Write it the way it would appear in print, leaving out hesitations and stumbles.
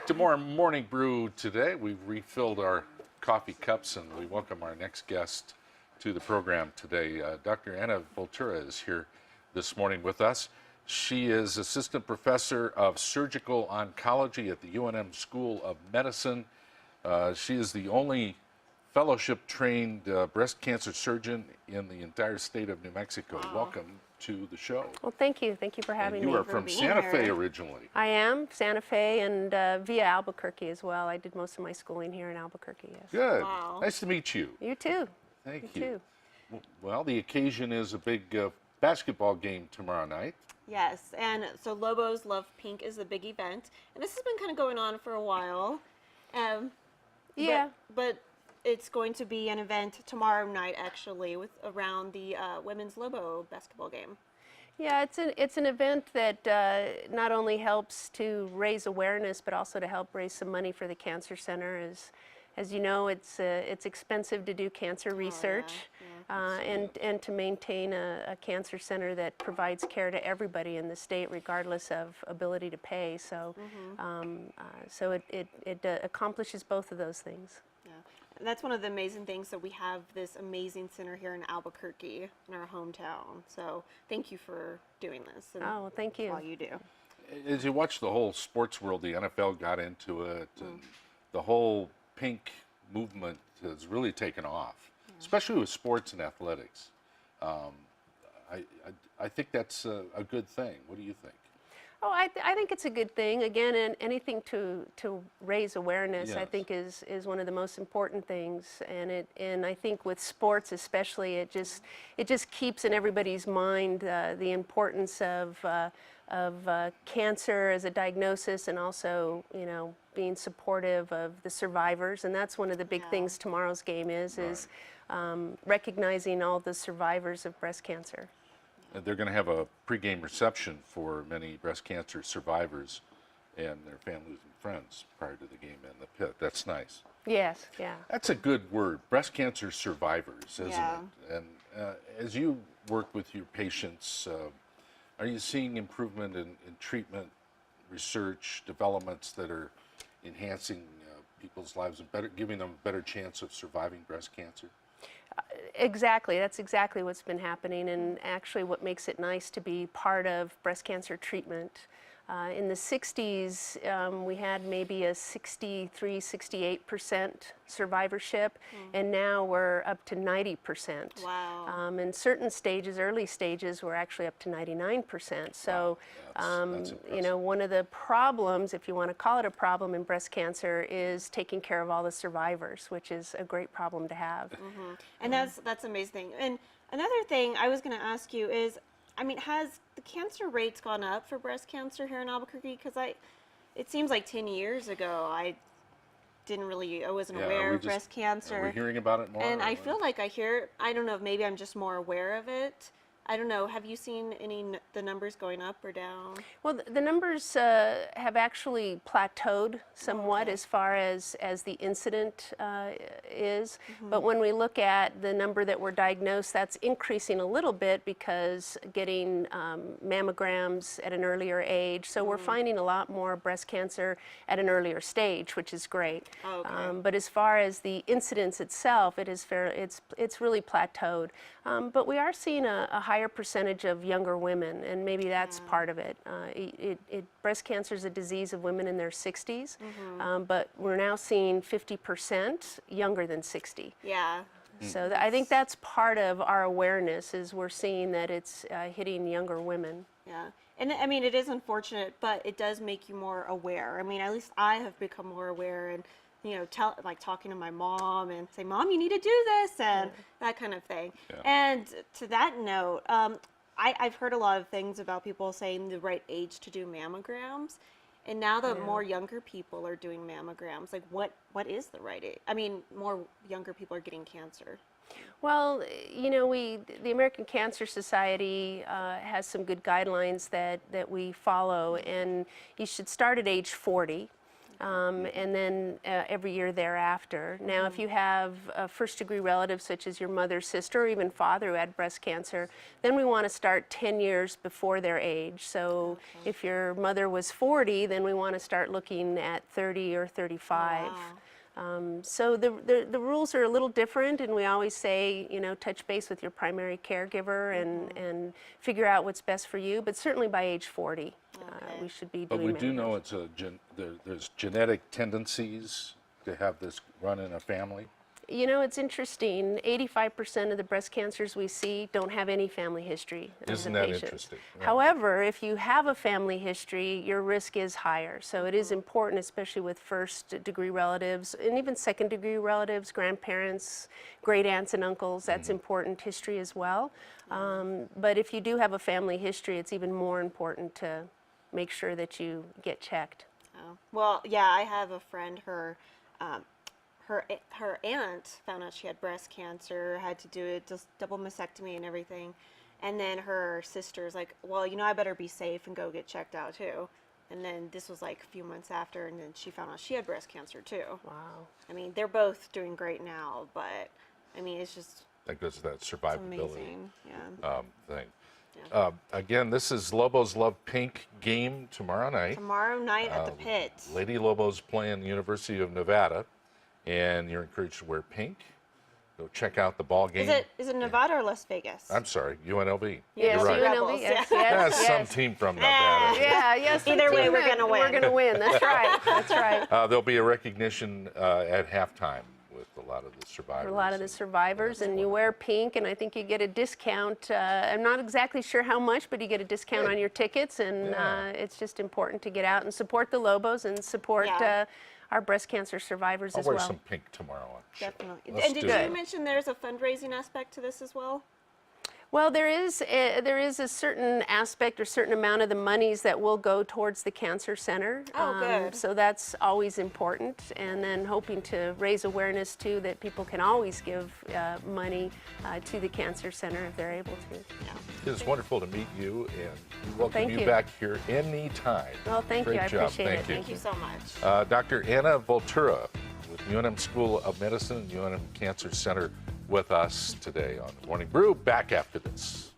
to more Morning Brew today. We've refilled our coffee cups and we welcome our next guest to the program today. Dr. Anna Voltura is here this morning with us. She is Assistant Professor of Surgical Oncology at the UNM School of Medicine. She is the only fellowship-trained breast cancer surgeon in the entire state of New Mexico. Wow. Welcome to the show. Well, thank you. Thank you for having me. You are from Santa Fe originally. I am, Santa Fe, and via Albuquerque as well. I did most of my schooling here in Albuquerque, yes. Good. Wow. Nice to meet you. You too. Thank You you. too. Well, the occasion is a big basketball game tomorrow night. Yes, and so Lobos Love Pink is the big event, and this has been kind of going on for a while. Yeah. But it's going to be an event tomorrow night, actually, with around the women's Lobo basketball game. Yeah, it's an event that not only helps to raise awareness, but also to help raise some money for the Cancer Center. As you know, it's expensive to do cancer research, and to maintain a cancer center that provides care to everybody in the state, regardless of ability to pay. So, so it accomplishes both of those things. Yeah, and that's one of the amazing things that we have this amazing center here in Albuquerque, in our hometown. So thank you for doing this. And Oh, well, thank you. all you do. As you watch the whole sports world, the NFL got into it, and the whole pink movement has really taken off, especially with sports and athletics. I think that's a good thing. What do you think? Oh, I think it's a good thing. Again, and anything to raise awareness, I Yes. think is one of the most important things. And I think with sports especially, it just keeps in everybody's mind the importance of cancer as a diagnosis, and also being supportive of the survivors. And that's one of the big things tomorrow's game is recognizing all the survivors of breast cancer. They're going to have a pregame reception for many breast cancer survivors and their families and friends prior to the game in the pit. That's nice. Yes, yeah. That's a good word, breast cancer survivors, isn't Yeah. it? And as you work with your patients, are you seeing improvement in treatment, research, developments that are enhancing people's lives and giving them a better chance of surviving breast cancer? Exactly. That's exactly what's been happening, and actually what makes it nice to be part of breast cancer treatment. In the 60s, we had maybe a 63, 68% survivorship, and now we're up to 90%. Wow. In certain stages, early stages, we're actually up to 99%. So, That's impressive. one of the problems, if you want to call it a problem in breast cancer, is taking care of all the survivors, which is a great problem to have. And that's amazing. And another thing I was going to ask you is, has the cancer rates gone up for breast cancer here in Albuquerque? Because it seems like 10 years ago, I wasn't aware of breast cancer. We're hearing about it more. And I feel like I don't know, maybe I'm just more aware of it. I don't know, have you seen the numbers going up or down? Well, the numbers have actually plateaued somewhat as far as the incident is. But when we look at the number that were diagnosed, that's increasing a little bit because getting mammograms at an earlier age. So we're finding a lot more breast cancer at an earlier stage, which is great. Okay. But as far as the incidence itself, it's really plateaued. But we are seeing a higher percentage of younger women, and maybe that's part of it. Breast cancer is a disease of women in their 60s, but we're now seeing 50% younger than 60. Yeah. So I think that's part of our awareness, is we're seeing that it's hitting younger women. Yeah. And it is unfortunate, but it does make you more aware. At least I have become more aware, and talking to my mom and say, Mom, you need to do this, and that kind of thing. Yeah. And to that note, I've heard a lot of things about people saying the right age to do mammograms. And now that more younger people are doing mammograms, like what is the right age? More younger people are getting cancer. Well, the American Cancer Society has some good guidelines that we follow, and you should start at age 40. and then every year thereafter. Now, if you have a first-degree relative, such as your mother, sister, or even father who had breast cancer, then we want to start 10 years before their age. So if your mother was 40, then we want to start looking at 30 or 35. So the rules are a little different, and we always say, you know, touch base with your primary caregiver and figure out what's best for you. But certainly by age 40, we should be doing But we do mammograms. know it's there's genetic tendencies to have this run in a family. You know, it's interesting. 85% of the breast cancers we see don't have any family history of Isn't the that patients. interesting? Yeah. However, if you have a family history, your risk is higher. So it is important, especially with first-degree relatives and even second-degree relatives, grandparents, great aunts and uncles. That's important history as well. But if you do have a family history, it's even more important to make sure that you get checked. Oh. Well, yeah, I have a friend, her aunt found out she had breast cancer, had to do a double mastectomy and everything. And then her sister's like, well, you know, I better be safe and go get checked out too. And then this was like a few months after, and then she found out she had breast cancer too. Wow. I mean, they're both doing great now, but I mean, it's just That goes to that it's survivability amazing. Yeah. thing. Yeah. Again, this is Lobos Love Pink game tomorrow night. Tomorrow night at the pit. Lady Lobos playing the University of Nevada, and you're encouraged to wear pink. Go check out the ball game. Is it Nevada or Las Vegas? I'm sorry, UNLV. Yes, You're right. Rebels, UNLV, yes, yeah. yes, That's some yes. team from Nevada. Yeah, yes. Either way, we're gonna win. We're going to win. That's right. That's right. There'll be a recognition at halftime with a lot of the survivors. For a lot of the survivors, and you wear pink, and I think you get a discount. I'm not exactly sure how much, but you get a discount on your tickets, and Yeah. it's just important to get out and support the Lobos and support Yeah. our breast cancer survivors I'll as wear well. some pink tomorrow. I'm sure. Definitely. Let's And did do you it. mention there's a fundraising aspect to this as well? Well, there is a certain aspect or certain amount of the monies that will go towards the cancer center. Oh, good. So that's always important, and then hoping to raise awareness too that people can always give money to the cancer center if they're able to. Yeah. It's wonderful to meet you, and we welcome thank you you. back here anytime. Well, thank you. Great I job. appreciate Thank it. you. Thank you so much. Dr. Anna Voltura with UNM School of Medicine and UNM Cancer Center with us today on Morning Brew. Back after this.